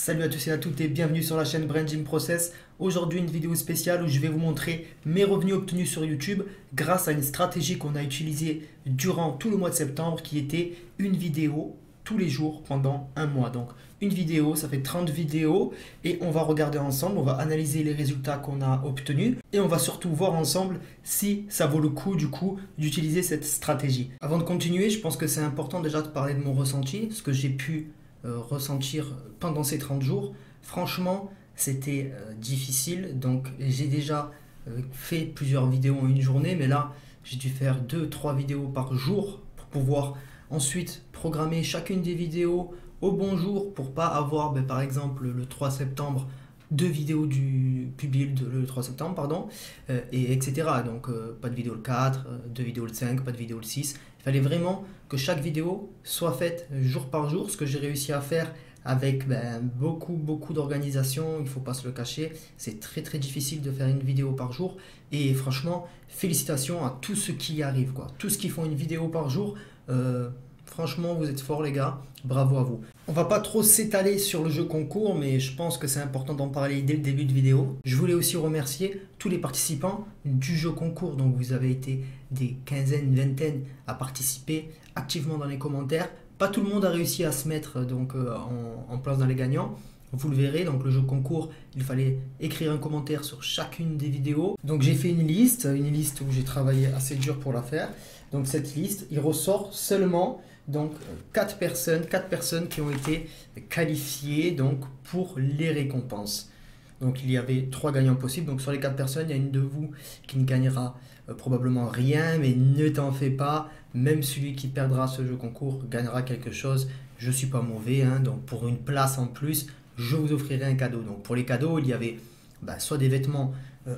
Salut à tous et à toutes et bienvenue sur la chaîne Brain Gym Process. Aujourd'hui une vidéo spéciale où je vais vous montrer mes revenus obtenus sur YouTube grâce à une stratégie qu'on a utilisée durant tout le mois de septembre qui était une vidéo tous les jours pendant un mois. Donc une vidéo, ça fait 30 vidéos et on va regarder ensemble, on va analyser les résultats qu'on a obtenus et on va surtout voir ensemble si ça vaut le coup du coup d'utiliser cette stratégie. Avant de continuer, je pense que c'est important déjà de parler de mon ressenti, ce que j'ai pu ressentir pendant ces 30 jours. Franchement, c'était difficile. Donc, j'ai déjà fait plusieurs vidéos en une journée, mais là, j'ai dû faire 2-3 vidéos par jour pour pouvoir ensuite programmer chacune des vidéos au bon jour pour pas avoir, par exemple, le 3 septembre, 2 vidéos publiées le 3 septembre, pardon, et etc. Donc, pas de vidéo le 4, 2 vidéos le 5, pas de vidéo le 6. Il fallait vraiment que chaque vidéo soit faite jour par jour, ce que j'ai réussi à faire avec beaucoup d'organisation, il ne faut pas se le cacher. C'est très difficile de faire une vidéo par jour et franchement, félicitations à tous ceux qui y arrivent, quoi. Tous ceux qui font une vidéo par jour, franchement, vous êtes forts les gars, bravo à vous. On va pas trop s'étaler sur le jeu concours, mais je pense que c'est important d'en parler dès le début de vidéo. Je voulais aussi remercier tous les participants du jeu concours. Donc vous avez été des quinzaines, vingtaines à participer activement dans les commentaires. Pas tout le monde a réussi à se mettre en place dans les gagnants. Vous le verrez, donc le jeu concours, il fallait écrire un commentaire sur chacune des vidéos. Donc j'ai fait une liste où j'ai travaillé assez dur pour la faire. Donc cette liste, il ressort seulement donc 4 personnes qui ont été qualifiées donc pour les récompenses. Donc il y avait 3 gagnants possibles. Donc sur les 4 personnes, il y a une de vous qui ne gagnera probablement rien, mais ne t'en fais pas. Même celui qui perdra ce jeu concours gagnera quelque chose. Je suis pas mauvais, hein, donc pour une place en plus, je vous offrirai un cadeau. Donc pour les cadeaux, il y avait soit des vêtements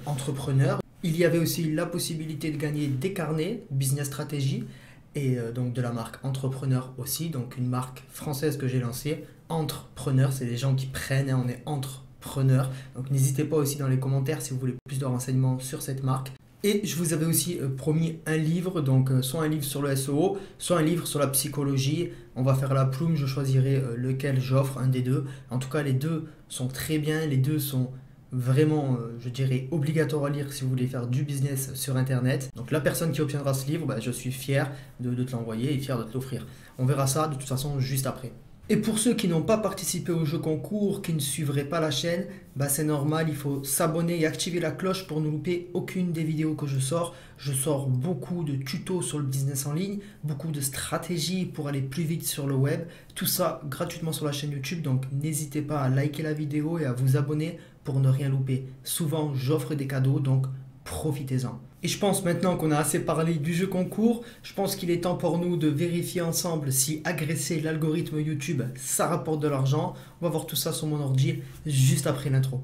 entrepreneurs. Il y avait aussi la possibilité de gagner des carnets, business stratégie, et donc de la marque Entrepreneur aussi, donc une marque française que j'ai lancée. Entrepreneur, c'est les gens qui prennent, hein, on est entrepreneur. Donc n'hésitez pas aussi dans les commentaires si vous voulez plus de renseignements sur cette marque. Et je vous avais aussi promis un livre, donc soit un livre sur le SEO, soit un livre sur la psychologie. On va faire la plume, je choisirai lequel j'offre, un des deux. En tout cas, les deux sont très bien, les deux sont vraiment, je dirais, obligatoire à lire si vous voulez faire du business sur Internet. Donc la personne qui obtiendra ce livre, je suis fier de te l'envoyer et fier de te l'offrir. On verra ça de toute façon juste après. Et pour ceux qui n'ont pas participé au jeu concours, qui ne suivraient pas la chaîne, c'est normal, il faut s'abonner et activer la cloche pour ne louper aucune des vidéos que je sors. Je sors beaucoup de tutos sur le business en ligne, beaucoup de stratégies pour aller plus vite sur le web. Tout ça gratuitement sur la chaîne YouTube, donc n'hésitez pas à liker la vidéo et à vous abonner pour ne rien louper. Souvent, j'offre des cadeaux, donc profitez-en. Et je pense maintenant qu'on a assez parlé du jeu concours, je pense qu'il est temps pour nous de vérifier ensemble si agresser l'algorithme YouTube, ça rapporte de l'argent. On va voir tout ça sur mon ordi juste après l'intro.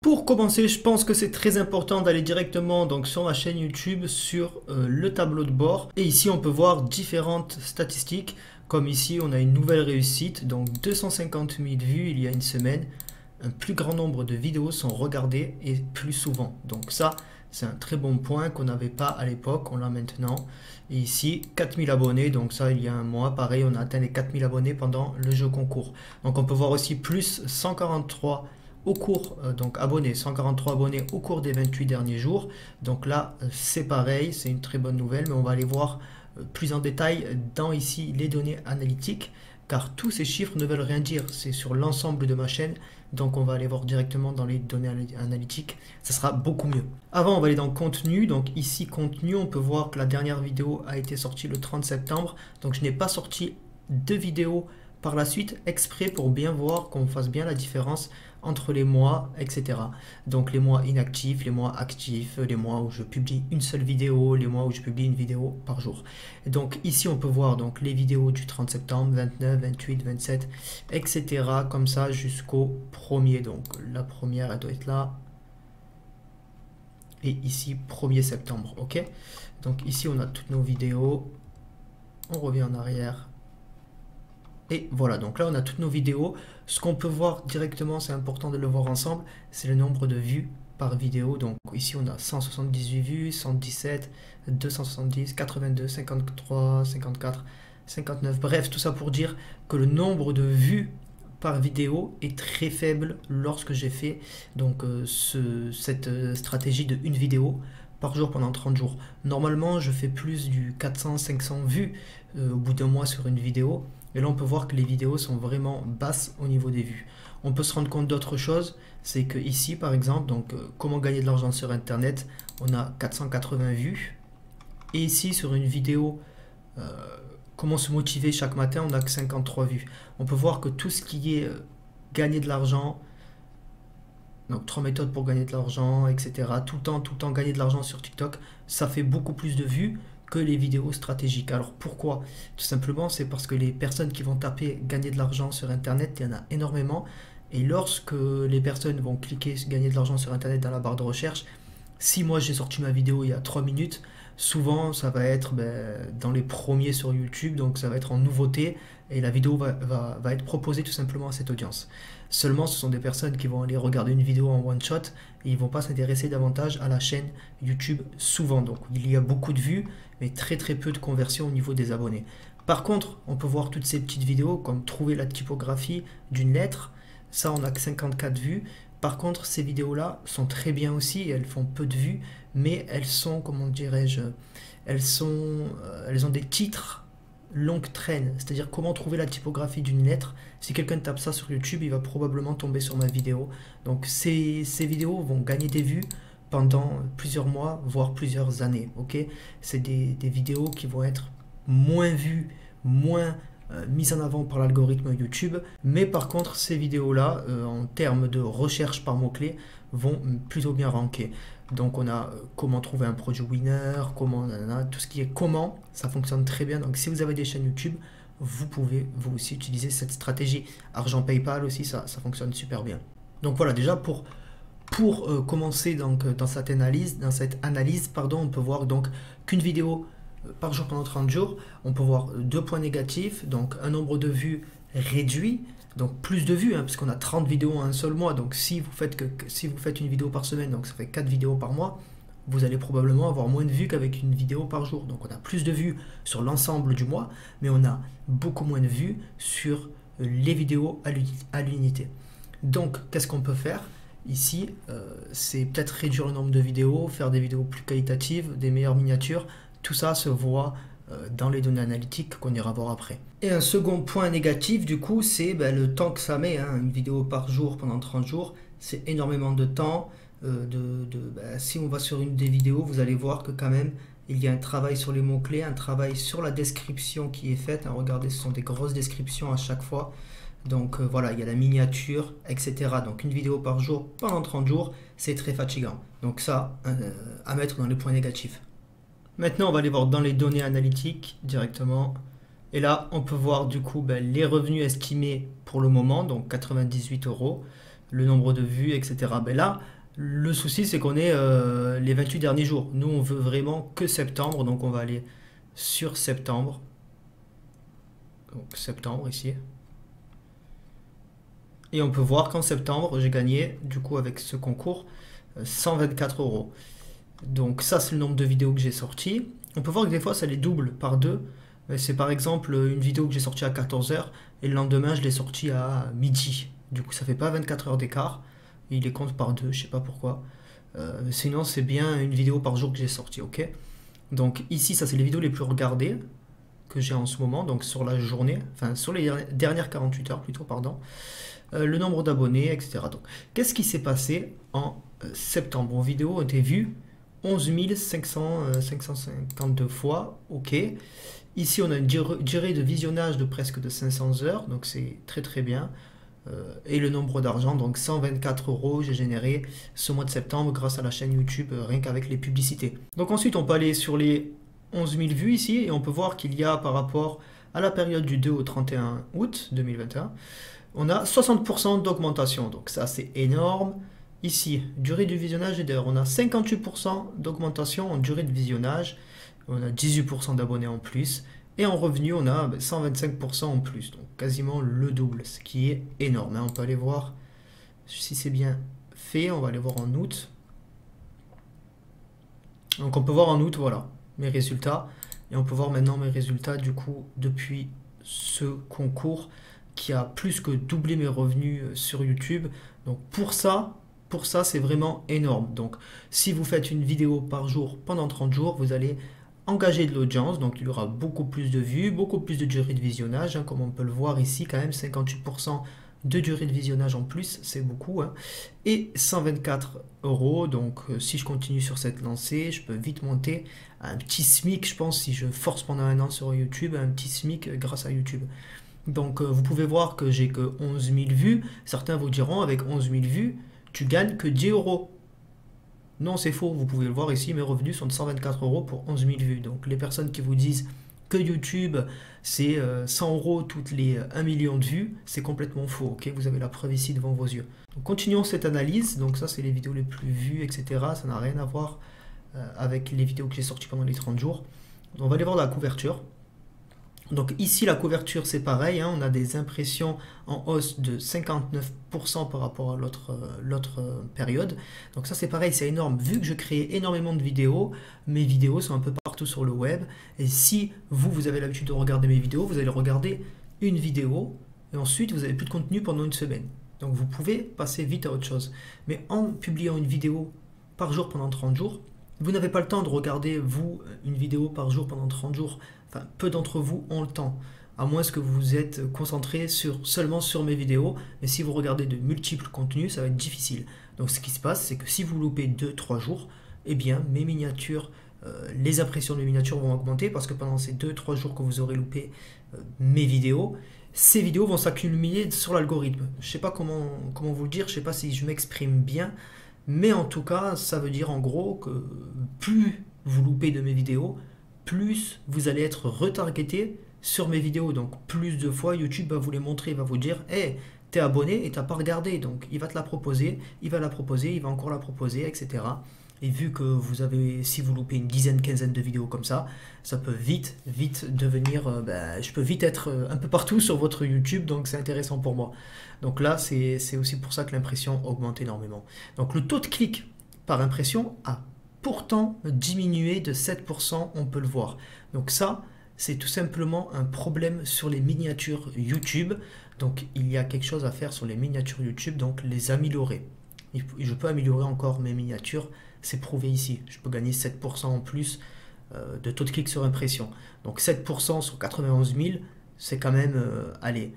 Pour commencer, je pense que c'est très important d'aller directement donc, sur ma chaîne YouTube, sur le tableau de bord. Et ici, on peut voir différentes statistiques. Comme ici, on a une nouvelle réussite, donc 250 000 vues il y a une semaine. Un plus grand nombre de vidéos sont regardées et plus souvent. Donc ça, c'est un très bon point qu'on n'avait pas à l'époque, on l'a maintenant. Et ici, 4000 abonnés, donc ça, il y a un mois, pareil, on a atteint les 4000 abonnés pendant le jeu concours. Donc on peut voir aussi plus 143 au cours, donc abonnés, 143 abonnés au cours des 28 derniers jours. Donc là, c'est pareil, c'est une très bonne nouvelle, mais on va aller voir plus en détail dans ici les données analytiques, car tous ces chiffres ne veulent rien dire, c'est sur l'ensemble de ma chaîne. Donc on va aller voir directement dans les données analytiques, ça sera beaucoup mieux. Avant, on va aller dans contenu, donc ici contenu, on peut voir que la dernière vidéo a été sortie le 30 septembre, donc je n'ai pas sorti de vidéo par la suite exprès pour bien voir qu'on fasse bien la différence entre les mois, etc. Donc les mois inactifs, les mois actifs, les mois où je publie une seule vidéo, les mois où je publie une vidéo par jour. Et donc ici on peut voir donc les vidéos du 30 septembre, 29, 28, 27, etc. comme ça jusqu'au 1er. Donc la première elle doit être là. Et ici 1er septembre, ok. Donc ici on a toutes nos vidéos. On revient en arrière. Et voilà, donc là on a toutes nos vidéos. Ce qu'on peut voir directement, c'est important de le voir ensemble, c'est le nombre de vues par vidéo. Donc ici on a 178 vues, 117, 270, 82, 53, 54, 59. Bref, tout ça pour dire que le nombre de vues par vidéo est très faible lorsque j'ai fait donc cette stratégie de une vidéo par jour pendant 30 jours. Normalement, je fais plus du 400-500 vues au bout d'un mois sur une vidéo. Et là, on peut voir que les vidéos sont vraiment basses au niveau des vues. On peut se rendre compte d'autre chose, c'est que ici, par exemple, donc comment gagner de l'argent sur Internet, on a 480 vues. Et ici, sur une vidéo, comment se motiver chaque matin, on n'a que 53 vues. On peut voir que tout ce qui est gagner de l'argent, donc 3 méthodes pour gagner de l'argent, etc. Tout le temps gagner de l'argent sur TikTok, ça fait beaucoup plus de vues que les vidéos stratégiques. Alors pourquoi? Tout simplement, c'est parce que les personnes qui vont taper gagner de l'argent sur Internet, il y en a énormément. Et lorsque les personnes vont cliquer gagner de l'argent sur Internet dans la barre de recherche, si moi j'ai sorti ma vidéo il y a 3 minutes, souvent ça va être dans les premiers sur YouTube, donc ça va être en nouveauté et la vidéo va être proposée tout simplement à cette audience. Seulement ce sont des personnes qui vont aller regarder une vidéo en one shot et ils vont pas s'intéresser davantage à la chaîne YouTube souvent. Donc il y a beaucoup de vues mais très peu de conversion au niveau des abonnés. Par contre, on peut voir toutes ces petites vidéos comme trouver la typographie d'une lettre, ça on a que 54 vues. Par contre, ces vidéos-là sont très bien aussi, elles font peu de vues, mais elles sont, comment dirais-je, elles ont des titres longue traîne, c'est-à-dire comment trouver la typographie d'une lettre. Si quelqu'un tape ça sur YouTube, il va probablement tomber sur ma vidéo. Donc ces vidéos vont gagner des vues pendant plusieurs mois, voire plusieurs années. Ok, c'est des vidéos qui vont être moins vues, moins mise en avant par l'algorithme YouTube, mais par contre ces vidéos là en termes de recherche par mots-clés vont plutôt bien ranker. Donc on a comment trouver un produit winner, comment tout ce qui est comment, ça fonctionne très bien. Donc si vous avez des chaînes YouTube, vous pouvez vous aussi utiliser cette stratégie. Argent PayPal aussi, ça fonctionne super bien. Donc voilà, déjà pour commencer donc dans cette analyse, on peut voir donc qu'une vidéo par jour pendant 30 jours, on peut voir 2 points négatifs, donc un nombre de vues réduit, donc plus de vues, parce qu'on a 30 vidéos en un seul mois, donc si vous faites une vidéo par semaine, donc ça fait 4 vidéos par mois, vous allez probablement avoir moins de vues qu'avec une vidéo par jour. Donc on a plus de vues sur l'ensemble du mois, mais on a beaucoup moins de vues sur les vidéos à l'unité. Donc qu'est-ce qu'on peut faire ici? C'est peut-être réduire le nombre de vidéos, faire des vidéos plus qualitatives, des meilleures miniatures. Tout ça se voit dans les données analytiques qu'on ira voir après. Et un second point négatif, du coup, c'est le temps que ça met. Une vidéo par jour pendant 30 jours, c'est énormément de temps. Si on va sur une des vidéos, vous allez voir que quand même, il y a un travail sur les mots-clés, un travail sur la description qui est faite. Regardez, ce sont des grosses descriptions à chaque fois. Donc voilà, il y a la miniature, etc. Donc une vidéo par jour pendant 30 jours, c'est très fatigant. Donc ça, à mettre dans les points négatifs. Maintenant, on va aller voir dans les données analytiques directement. Et là, on peut voir du coup les revenus estimés pour le moment, donc 98 €, le nombre de vues, etc. Là, le souci, c'est qu'on est les 28 derniers jours. Nous, on veut vraiment que septembre, donc on va aller sur septembre. Donc septembre ici. Et on peut voir qu'en septembre, j'ai gagné, du coup, avec ce concours, 124 €. Donc ça, c'est le nombre de vidéos que j'ai sorties. On peut voir que des fois, ça les double par 2. C'est par exemple une vidéo que j'ai sortie à 14 h et le lendemain, je l'ai sortie à midi. Du coup, ça fait pas 24 heures d'écart. Il les compte par 2, je sais pas pourquoi. Sinon, c'est bien une vidéo par jour que j'ai sortie, ok? Donc ici, ça, c'est les vidéos les plus regardées que j'ai en ce moment, donc sur la journée, enfin sur les dernières 48 heures plutôt, pardon. Le nombre d'abonnés, etc. Donc, qu'est-ce qui s'est passé en septembre? Vos vidéos ont été vues 11 552 fois, ok. Ici, on a une durée de visionnage de presque de 500 heures, donc c'est très bien. Et le nombre d'argent, donc 124 €, j'ai généré ce mois de septembre grâce à la chaîne YouTube, rien qu'avec les publicités. Donc ensuite, on peut aller sur les 11 000 vues ici, et on peut voir qu'il y a par rapport à la période du 2 au 31 août 2021, on a 60% d'augmentation, donc ça c'est énorme. Ici, durée du visionnage et d'heures, on a 58% d'augmentation en durée de visionnage, on a 18% d'abonnés en plus, et en revenu, on a 125% en plus, donc quasiment le double, ce qui est énorme. On peut aller voir si c'est bien fait, on va aller voir en août. Donc on peut voir en août, voilà, mes résultats. Et on peut voir maintenant mes résultats du coup depuis ce concours qui a plus que doublé mes revenus sur YouTube. Donc pour ça c'est vraiment énorme. Donc si vous faites une vidéo par jour pendant 30 jours, vous allez engager de l'audience. Donc il y aura beaucoup plus de vues, beaucoup plus de durée de visionnage. Hein, comme on peut le voir ici quand même 58% de durée de visionnage en plus, c'est beaucoup. Hein. Et 124 euros, donc si je continue sur cette lancée, je peux vite monter à un petit SMIC, je pense, si je force pendant un an sur YouTube, un petit SMIC grâce à YouTube. Donc vous pouvez voir que j'ai que 11 000 vues. Certains vous diront, avec 11 000 vues, tu gagnes que 10 euros. Non, c'est faux, vous pouvez le voir ici, mes revenus sont de 124 euros pour 11 000 vues. Donc les personnes qui vous disent que YouTube, c'est 100 euros toutes les 1 million de vues, c'est complètement faux, ok? Vous avez la preuve ici devant vos yeux. Donc, continuons cette analyse, donc ça c'est les vidéos les plus vues, etc. Ça n'a rien à voir avec les vidéos que j'ai sorties pendant les 30 jours. On va aller voir la couverture. Donc ici la couverture c'est pareil, hein, on a des impressions en hausse de 59% par rapport à l'autre période. Donc ça c'est pareil, c'est énorme. Vu que je crée énormément de vidéos, mes vidéos sont un peu partout sur le web. Et si vous avez l'habitude de regarder mes vidéos, vous allez regarder une vidéo et ensuite vous n'avez plus de contenu pendant une semaine. Donc vous pouvez passer vite à autre chose. Mais en publiant une vidéo par jour pendant 30 jours, vous n'avez pas le temps de regarder, vous, une vidéo par jour pendant 30 jours. Enfin, peu d'entre vous ont le temps, à moins que vous êtes concentré seulement sur mes vidéos. Mais si vous regardez de multiples contenus, ça va être difficile. Donc ce qui se passe, c'est que si vous loupez 2-3 jours, eh bien, mes miniatures, les impressions de mes miniatures vont augmenter parce que pendant ces 2-3 jours que vous aurez loupé mes vidéos, ces vidéos vont s'accumuler sur l'algorithme. Je ne sais pas comment vous le dire, je ne sais pas si je m'exprime bien, mais en tout cas, ça veut dire en gros que plus vous loupez de mes vidéos, plus vous allez être retargeté sur mes vidéos. Donc plus de fois, YouTube va vous les montrer, il va vous dire « Hey, t'es abonné et t'as pas regardé. » Donc il va te la proposer, il va la proposer, il va encore la proposer, etc. Et vu que vous avez, si vous loupez une dizaine, quinzaine de vidéos comme ça peut vite devenir, je peux vite être un peu partout sur votre YouTube, donc c'est intéressant pour moi. Donc là, c'est aussi pour ça que l'impression augmente énormément. Donc le taux de clic par impression a pourtant diminué de 7%, on peut le voir. Donc ça, c'est tout simplement un problème sur les miniatures YouTube. Donc il y a quelque chose à faire sur les miniatures YouTube, donc les améliorer. Je peux améliorer encore mes miniatures, c'est prouvé ici. Je peux gagner 7% en plus de taux de clic sur impression. Donc 7% sur 91 000, c'est quand même, allez,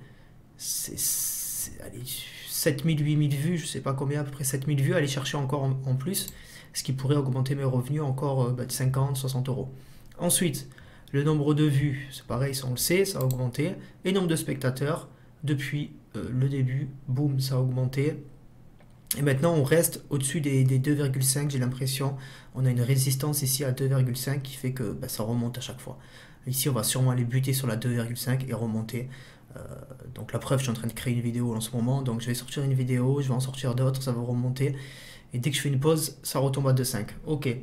7 000, 8 000 vues, je ne sais pas combien, à peu près 7 000 vues, aller chercher encore en plus, ce qui pourrait augmenter mes revenus encore de 50, 60 euros. Ensuite, le nombre de vues, c'est pareil, ça on le sait, ça a augmenté. Et nombre de spectateurs, depuis le début, boum, ça a augmenté. Et maintenant, on reste au-dessus des 2,5, j'ai l'impression. On a une résistance ici à 2,5 qui fait que ça remonte à chaque fois. Ici, on va sûrement aller buter sur la 2,5 et remonter. Donc la preuve, je suis en train de créer une vidéo en ce moment. Donc je vais sortir une vidéo, je vais en sortir d'autres, ça va remonter. Et dès que je fais une pause, ça retombe à 2,5. Ok.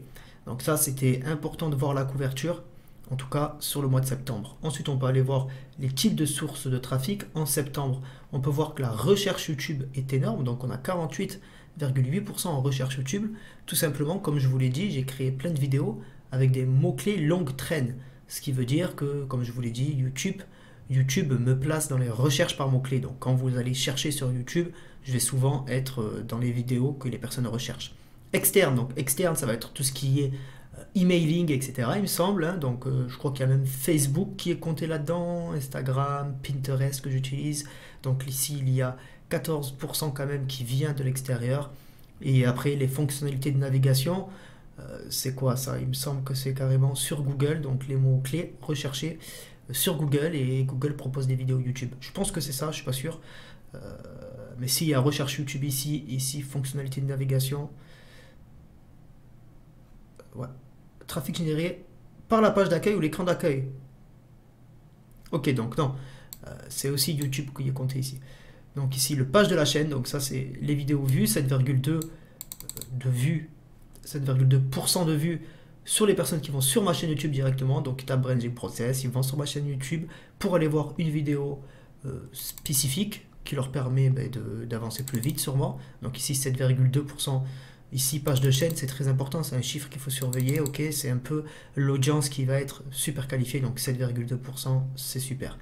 Donc ça, c'était important de voir la couverture. En tout cas, sur le mois de septembre. Ensuite, on peut aller voir les types de sources de trafic. En septembre, on peut voir que la recherche YouTube est énorme. Donc, on a 48,8% en recherche YouTube. Tout simplement, comme je vous l'ai dit, j'ai créé plein de vidéos avec des mots-clés longue traîne. Ce qui veut dire que, comme je vous l'ai dit, YouTube me place dans les recherches par mots-clés. Donc, quand vous allez chercher sur YouTube, je vais souvent être dans les vidéos que les personnes recherchent. Externe, donc externe, ça va être tout ce qui est emailing, etc. il me semble, hein. Donc je crois qu'il y a même Facebook qui est compté là-dedans, Instagram, Pinterest que j'utilise. Donc ici il y a 14% quand même qui vient de l'extérieur. Et après les fonctionnalités de navigation, c'est quoi ça? Il me semble que c'est carrément sur Google, donc les mots-clés recherchés sur Google, et Google propose des vidéos YouTube. Je pense que c'est ça, je suis pas sûr. Mais s'il y a recherche YouTube ici fonctionnalité de navigation, ouais. Trafic généré par la page d'accueil ou l'écran d'accueil. Ok, donc non, c'est aussi YouTube qui est compté ici. Donc ici, le page de la chaîne, donc ça c'est les vidéos vues, 7,2% de vues, 7,2% de vues sur les personnes qui vont sur ma chaîne YouTube directement. Donc ils tapent Branding Process, ils vont sur ma chaîne YouTube pour aller voir une vidéo spécifique qui leur permet d'avancer plus vite sûrement. Donc ici 7,2% Ici, page de chaîne, c'est très important, c'est un chiffre qu'il faut surveiller, ok, c'est un peu l'audience qui va être super qualifiée, donc 7,2%, c'est super.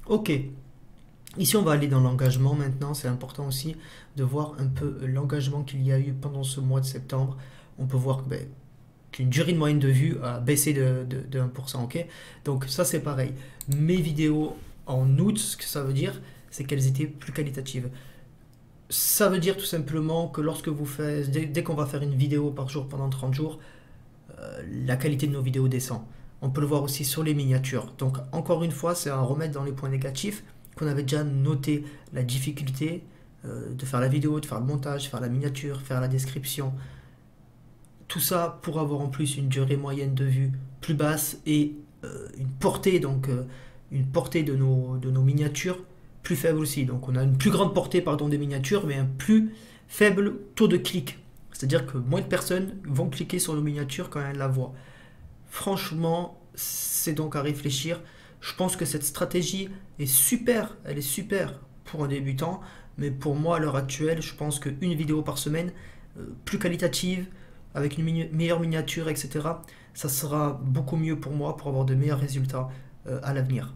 Ok, ici on va aller dans l'engagement maintenant, c'est important aussi de voir un peu l'engagement qu'il y a eu pendant ce mois de septembre. On peut voir qu'une durée de moyenne de vue a baissé de 1%, ok. Donc ça c'est pareil. Mes vidéos en août, ce que ça veut dire, c'est qu'elles étaient plus qualitatives. Ça veut dire tout simplement que lorsque vous faites, dès qu'on va faire une vidéo par jour pendant 30 jours, la qualité de nos vidéos descend. On peut le voir aussi sur les miniatures. Donc encore une fois, c'est à remettre dans les points négatifs qu'on avait déjà noté la difficulté de faire la vidéo, de faire le montage, faire la miniature, faire la description. Tout ça pour avoir en plus une durée moyenne de vue plus basse et une portée, une portée de nos miniatures plus faible aussi. Donc on a une plus grande portée pardon, des miniatures, mais un plus faible taux de clic. C'est-à-dire que moins de personnes vont cliquer sur nos miniatures quand elles la voient. Franchement, c'est donc à réfléchir. Je pense que cette stratégie est super, elle est super pour un débutant, mais pour moi à l'heure actuelle, je pense qu'une vidéo par semaine, plus qualitative, avec une meilleure miniature, etc., ça sera beaucoup mieux pour moi pour avoir de meilleurs résultats à l'avenir.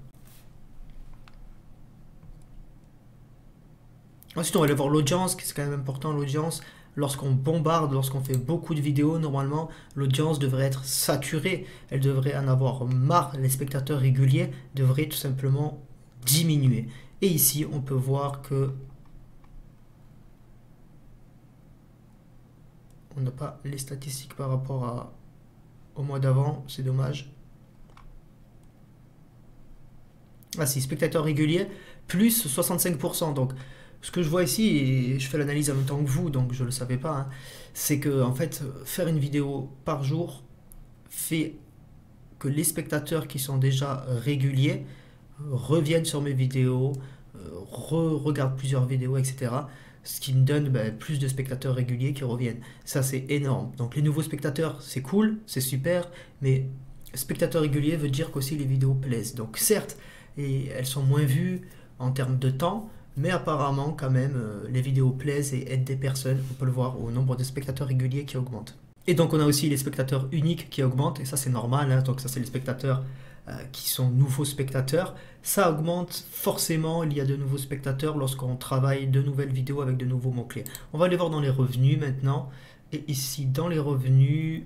Ensuite, on va aller voir l'audience, c'est quand même important l'audience. Lorsqu'on bombarde, lorsqu'on fait beaucoup de vidéos, normalement, l'audience devrait être saturée. Elle devrait en avoir marre. Les spectateurs réguliers devraient tout simplement diminuer. Et ici, on peut voir que on n'a pas les statistiques par rapport au mois d'avant. C'est dommage. Ah si, spectateurs réguliers, plus 65%. Donc, ce que je vois ici, et je fais l'analyse en même temps que vous, donc je ne le savais pas, hein, c'est que en fait, faire une vidéo par jour fait que les spectateurs qui sont déjà réguliers reviennent sur mes vidéos, regardent plusieurs vidéos, etc. Ce qui me donne plus de spectateurs réguliers qui reviennent. Ça, c'est énorme. Donc les nouveaux spectateurs, c'est cool, c'est super, mais spectateurs réguliers veut dire qu'aussi les vidéos plaisent. Donc certes, et elles sont moins vues en termes de temps, mais apparemment, quand même, les vidéos plaisent et aident des personnes. On peut le voir au nombre de spectateurs réguliers qui augmente. Et donc, on a aussi les spectateurs uniques qui augmentent. Et ça, c'est normal. Hein. Donc, ça, c'est les spectateurs qui sont nouveaux spectateurs. Ça augmente forcément. Il y a de nouveaux spectateurs lorsqu'on travaille de nouvelles vidéos avec de nouveaux mots-clés. On va aller voir dans les revenus maintenant. Et ici, dans les revenus,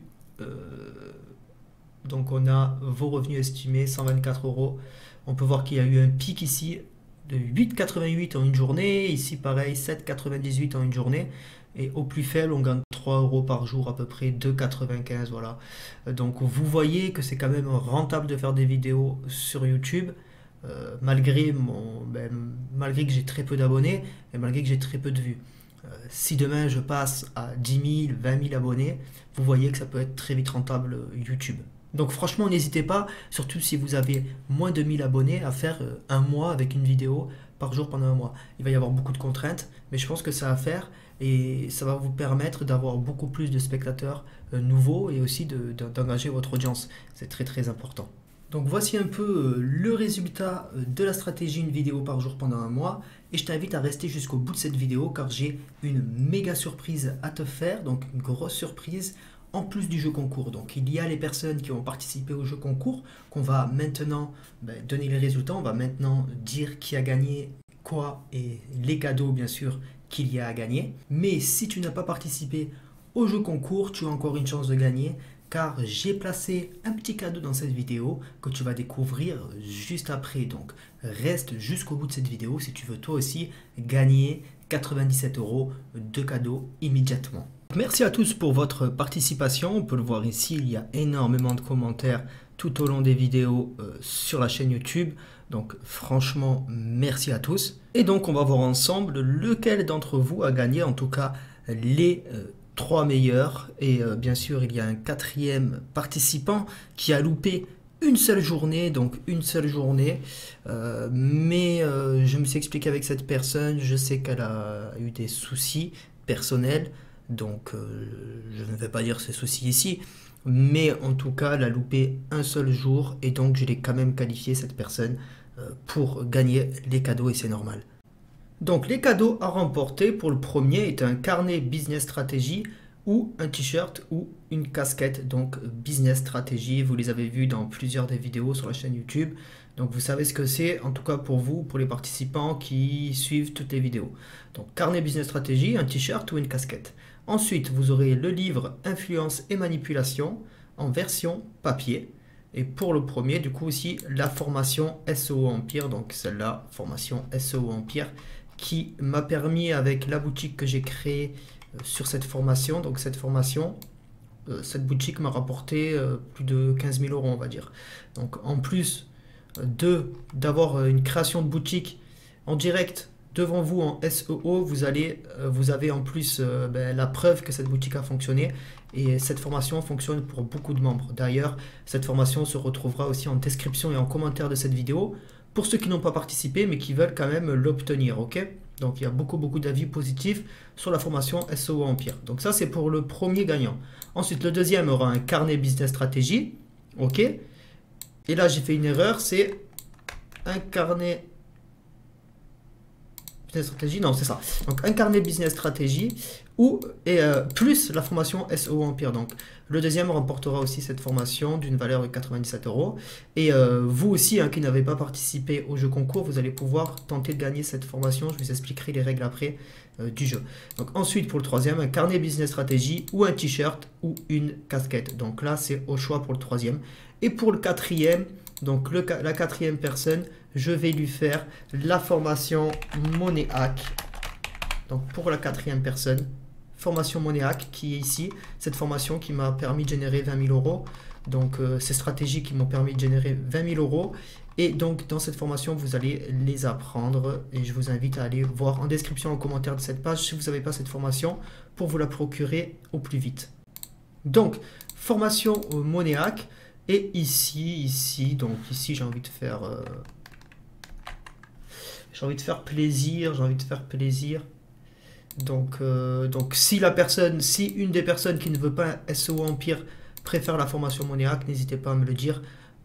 donc on a vos revenus estimés, 124 euros. On peut voir qu'il y a eu un pic ici de 8,88 en une journée, ici pareil 7,98 en une journée, et au plus faible on gagne 3 euros par jour à peu près, 2,95 voilà. Donc vous voyez que c'est quand même rentable de faire des vidéos sur YouTube, malgré que j'ai très peu d'abonnés et malgré que j'ai très peu de vues. Si demain je passe à 10 000, 20 000 abonnés, vous voyez que ça peut être très vite rentable YouTube. Donc franchement, n'hésitez pas, surtout si vous avez moins de 1000 abonnés, à faire un mois avec une vidéo par jour pendant un mois. Il va y avoir beaucoup de contraintes, mais je pense que ça va faire et ça va vous permettre d'avoir beaucoup plus de spectateurs nouveaux et aussi d'engager votre audience. C'est très très important. Donc voici un peu le résultat de la stratégie une vidéo par jour pendant un mois et je t'invite à rester jusqu'au bout de cette vidéo car j'ai une méga surprise à te faire, donc une grosse surprise en plus du jeu concours. Donc il y a les personnes qui ont participé au jeu concours qu'on va maintenant donner les résultats, on va maintenant dire qui a gagné quoi et les cadeaux bien sûr qu'il y a à gagner. Mais si tu n'as pas participé au jeu concours, tu as encore une chance de gagner car j'ai placé un petit cadeau dans cette vidéo que tu vas découvrir juste après. Donc reste jusqu'au bout de cette vidéo si tu veux toi aussi gagner 97 euros de cadeaux immédiatement. Merci à tous pour votre participation. On peut le voir ici, il y a énormément de commentaires tout au long des vidéos sur la chaîne YouTube. Donc franchement, merci à tous. Et donc on va voir ensemble lequel d'entre vous a gagné, en tout cas les 3 meilleurs. Et bien sûr, il y a un 4e participant qui a loupé une seule journée, donc une seule journée. Mais je me suis expliqué avec cette personne, je sais qu'elle a eu des soucis personnels. Donc je ne vais pas dire ses soucis ici, mais en tout cas elle a loupé un seul jour et donc je l'ai quand même qualifié cette personne pour gagner les cadeaux et c'est normal. Donc les cadeaux à remporter pour le premier est un carnet business stratégie ou un t-shirt ou une casquette. Donc business stratégie, vous les avez vus dans plusieurs des vidéos sur la chaîne YouTube. Donc vous savez ce que c'est, en tout cas pour vous, pour les participants qui suivent toutes les vidéos. Donc carnet business stratégie, un t-shirt ou une casquette. Ensuite, vous aurez le livre Influence et manipulation en version papier. Et pour le premier, du coup aussi, la formation SEO Empire, donc celle-là, formation SEO Empire, qui m'a permis avec la boutique que j'ai créée sur cette formation, donc cette formation, cette boutique m'a rapporté plus de 15 000 euros, on va dire. Donc en plus d'avoir une création de boutique en direct devant vous en SEO, vous avez en plus la preuve que cette boutique a fonctionné. Et cette formation fonctionne pour beaucoup de membres. D'ailleurs, cette formation se retrouvera aussi en description et en commentaire de cette vidéo pour ceux qui n'ont pas participé mais qui veulent quand même l'obtenir. Ok, donc il y a beaucoup d'avis positifs sur la formation SEO Empire. Donc ça, c'est pour le premier gagnant. Ensuite, le deuxième aura un carnet business stratégie. Ok, et là, j'ai fait une erreur. C'est un carnet business stratégie. Non, c'est ça. Donc un carnet business stratégie plus la formation SEO Empire. Donc le deuxième remportera aussi cette formation d'une valeur de 97 euros. Et vous aussi, qui n'avez pas participé au jeu concours, vous allez pouvoir tenter de gagner cette formation. Je vous expliquerai les règles après du jeu. Donc ensuite, pour le troisième, un carnet business stratégie ou un t-shirt ou une casquette. Donc là, c'est au choix pour le troisième. Et pour le quatrième, donc la quatrième personne, je vais lui faire la formation Monéhack. Donc pour la quatrième personne, formation Monéhack qui est ici. Cette formation qui m'a permis de générer 20 000 euros. Donc ces stratégies qui m'ont permis de générer 20 000 euros. Et donc dans cette formation, vous allez les apprendre. Et je vous invite à aller voir en description, en commentaire de cette page si vous n'avez pas cette formation pour vous la procurer au plus vite. Donc formation Monéhack. Et ici, donc ici j'ai envie de faire plaisir, Donc si une des personnes qui ne veut pas un SEO Empire préfère la formation Monéhack, n'hésitez pas à me le dire.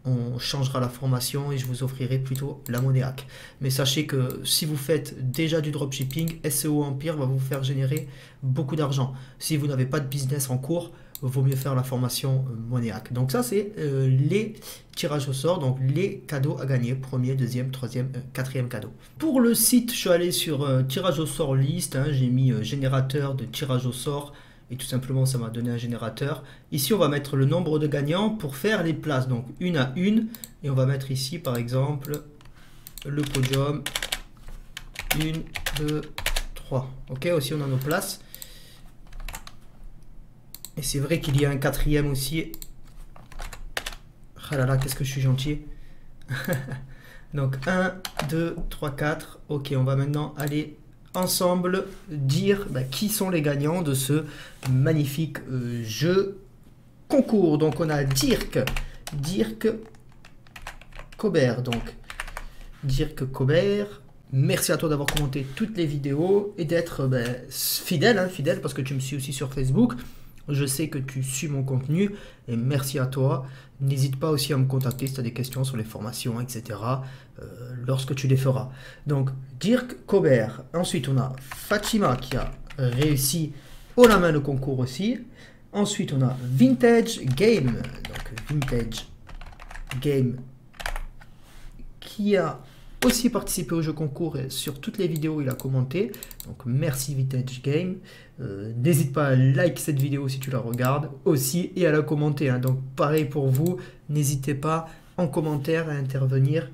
On changera la formation et je vous offrirai plutôt la Monéhack. Mais sachez que si vous faites déjà du dropshipping, SEO Empire va vous faire générer beaucoup d'argent. Si vous n'avez pas de business en cours, vaut mieux faire la formation Monéhack. Donc ça, c'est les tirages au sort, donc les cadeaux à gagner, premier, deuxième, troisième, quatrième cadeau. Pour le site, je suis allé sur tirage au sort liste, j'ai mis générateur de tirage au sort, et tout simplement, ça m'a donné un générateur. Ici, on va mettre le nombre de gagnants pour faire les places, donc une à une, et on va mettre ici, par exemple, le podium, 1, 2, 3. Ok, aussi on a nos places. Et c'est vrai qu'il y a un quatrième aussi. Ah là là, qu'est-ce que je suis gentil. Donc 1, 2, 3, 4. Ok, on va maintenant aller ensemble dire qui sont les gagnants de ce magnifique jeu concours. Donc on a Dirk Cobert. Donc Dirk Cobert. Merci à toi d'avoir commenté toutes les vidéos et d'être fidèle parce que tu me suis aussi sur Facebook. Je sais que tu suis mon contenu et merci à toi. N'hésite pas aussi à me contacter si tu as des questions sur les formations, etc. Lorsque tu les feras. Donc, Dirk Cobert. Ensuite, on a Fatima qui a réussi haut la main le concours aussi. Ensuite, on a Vintage Game. Donc, Vintage Game qui a aussi participé au jeu concours et sur toutes les vidéos il a commenté, donc merci Vintage Game. N'hésite pas à like cette vidéo si tu la regardes aussi et à la commenter, donc pareil pour vous, n'hésitez pas en commentaire à intervenir,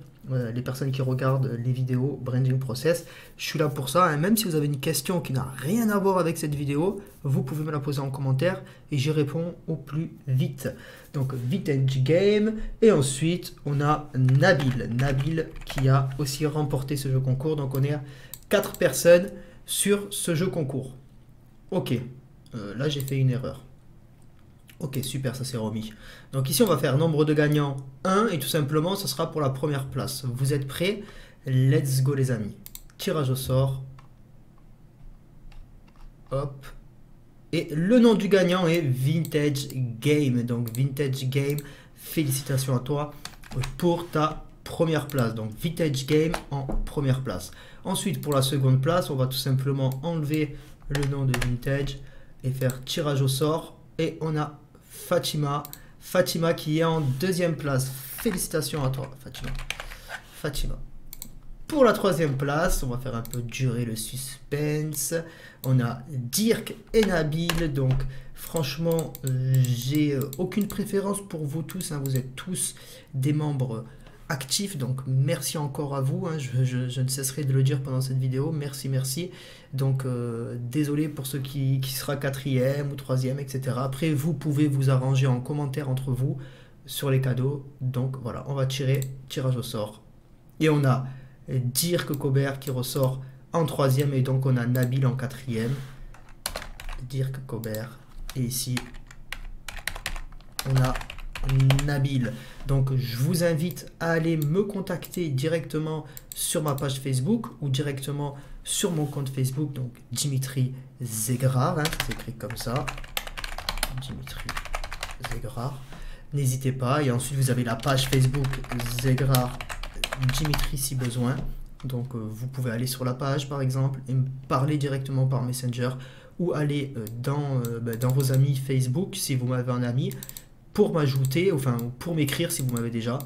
les personnes qui regardent les vidéos Branding Process, je suis là pour ça, même si vous avez une question qui n'a rien à voir avec cette vidéo, vous pouvez me la poser en commentaire et j'y réponds au plus vite. Donc Vintage Game, et ensuite on a Nabil qui a aussi remporté ce jeu concours, donc on est à 4 personnes sur ce jeu concours. Ok, là j'ai fait une erreur. Ok, super, ça s'est remis. Donc ici, on va faire nombre de gagnants 1 et tout simplement, ce sera pour la première place. Vous êtes prêts? Let's go les amis. Tirage au sort. Hop. Et le nom du gagnant est Vintage Game. Donc Vintage Game, félicitations à toi pour ta première place. Donc Vintage Game en première place. Ensuite, pour la seconde place, on va tout simplement enlever le nom de Vintage et faire tirage au sort. Et on a Fatima. Fatima qui est en deuxième place. Félicitations à toi, Fatima. Fatima. Pour la troisième place, on va faire un peu durer le suspense. On a Dirk et Nabil. Donc, franchement, j'ai aucune préférence pour vous tous. Hein. Vous êtes tous des membres actifs. Donc, merci encore à vous. Hein. Je ne cesserai de le dire pendant cette vidéo. Merci, merci. Donc, désolé pour ceux qui sera quatrième ou troisième, etc. Après, vous pouvez vous arranger en commentaire entre vous sur les cadeaux. Donc, voilà, on va tirage au sort. Et on a Dirk Cobert qui ressort en troisième et donc on a Nabil en quatrième. Dirk Cobert et ici on a Nabil. Donc je vous invite à aller me contacter directement sur ma page Facebook ou directement sur mon compte Facebook, donc Dimitri Zegrar, hein, c'est écrit comme ça, Dimitri Zegrar. N'hésitez pas, et ensuite vous avez la page Facebook Zegrar Dimitri si besoin. Donc vous pouvez aller sur la page par exemple et me parler directement par Messenger ou aller dans vos amis Facebook si vous m'avez un ami pour m'ajouter, enfin pour m'écrire si vous m'avez déjà,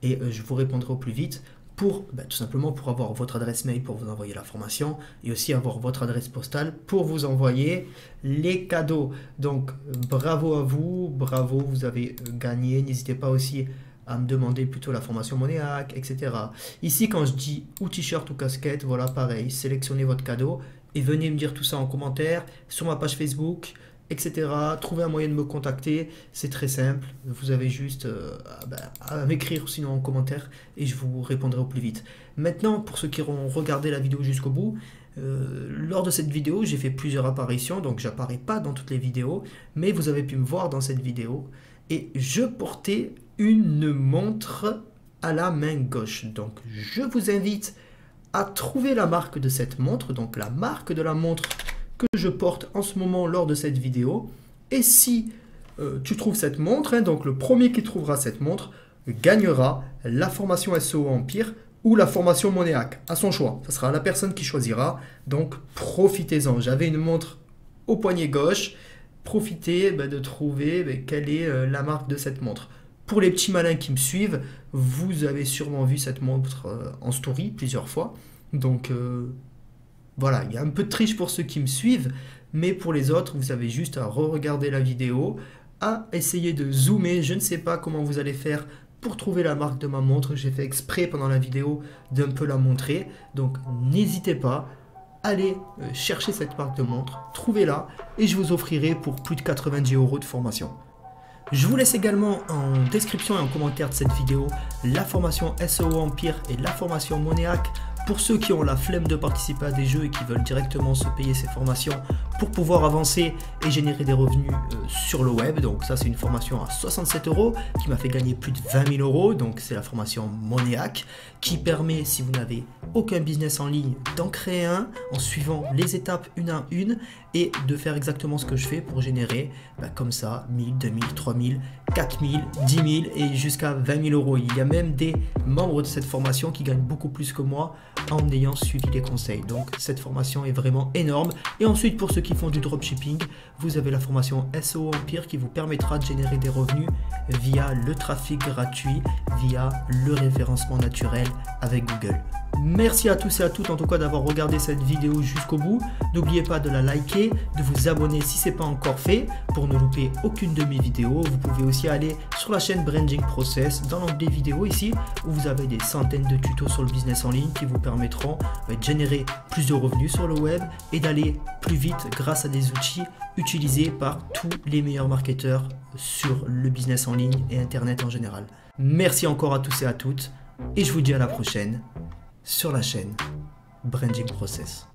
et je vous répondrai au plus vite pour tout simplement pour avoir votre adresse mail pour vous envoyer la formation et aussi avoir votre adresse postale pour vous envoyer les cadeaux. Donc bravo à vous, bravo, vous avez gagné. N'hésitez pas aussi à me demander plutôt la formation Monnayhack, etc. Ici, quand je dis ou t-shirt ou casquette, voilà, pareil, sélectionnez votre cadeau et venez me dire tout ça en commentaire sur ma page Facebook, etc. Trouvez un moyen de me contacter, c'est très simple. Vous avez juste à m'écrire sinon en commentaire et je vous répondrai au plus vite. Maintenant, pour ceux qui auront regardé la vidéo jusqu'au bout, lors de cette vidéo, j'ai fait plusieurs apparitions, donc j'apparais pas dans toutes les vidéos, mais vous avez pu me voir dans cette vidéo et je portais une montre à la main gauche. Donc je vous invite à trouver la marque de cette montre, donc la marque de la montre que je porte en ce moment lors de cette vidéo. Et si tu trouves cette montre, hein, donc le premier qui trouvera cette montre gagnera la formation SEO Empire ou la formation Monnayhack, à son choix. Ce sera la personne qui choisira, donc profitez-en. J'avais une montre au poignet gauche, profitez de trouver quelle est la marque de cette montre. Pour les petits malins qui me suivent, vous avez sûrement vu cette montre en story plusieurs fois. Donc voilà, il y a un peu de triche pour ceux qui me suivent, mais pour les autres, vous avez juste à re-regarder la vidéo, à essayer de zoomer. Je ne sais pas comment vous allez faire pour trouver la marque de ma montre. J'ai fait exprès pendant la vidéo d'un peu la montrer. Donc n'hésitez pas, allez chercher cette marque de montre, trouvez-la et je vous offrirai pour plus de 90 € de formation. Je vous laisse également en description et en commentaire de cette vidéo la formation SEO Empire et la formation Monnayhack pour ceux qui ont la flemme de participer à des jeux et qui veulent directement se payer ces formations pour pouvoir avancer et générer des revenus sur le web. Donc ça, c'est une formation à 67 € qui m'a fait gagner plus de 20 000 €. Donc c'est la formation Monnayhack qui permet, si vous n'avez aucun business en ligne, d'en créer un en suivant les étapes une à une et de faire exactement ce que je fais pour générer comme ça 1000, 2000, 3000, 4000, 10 000 et jusqu'à 20 000 €. Il y a même des membres de cette formation qui gagnent beaucoup plus que moi en ayant suivi les conseils. Donc cette formation est vraiment énorme. Et ensuite, pour ceux qui font du dropshipping, vous avez la formation SEO Empire qui vous permettra de générer des revenus via le trafic gratuit, via le référencement naturel avec Google. Merci à tous et à toutes en tout cas d'avoir regardé cette vidéo jusqu'au bout. N'oubliez pas de la liker, de vous abonner si ce n'est pas encore fait pour ne louper aucune de mes vidéos. Vous pouvez aussi aller sur la chaîne Branding Process dans l'onglet vidéo ici où vous avez des centaines de tutos sur le business en ligne qui vous permettront de générer plus de revenus sur le web et d'aller plus vite grâce à des outils utilisés par tous les meilleurs marketeurs sur le business en ligne et internet en général. Merci encore à tous et à toutes et je vous dis à la prochaine sur la chaîne Branding Process.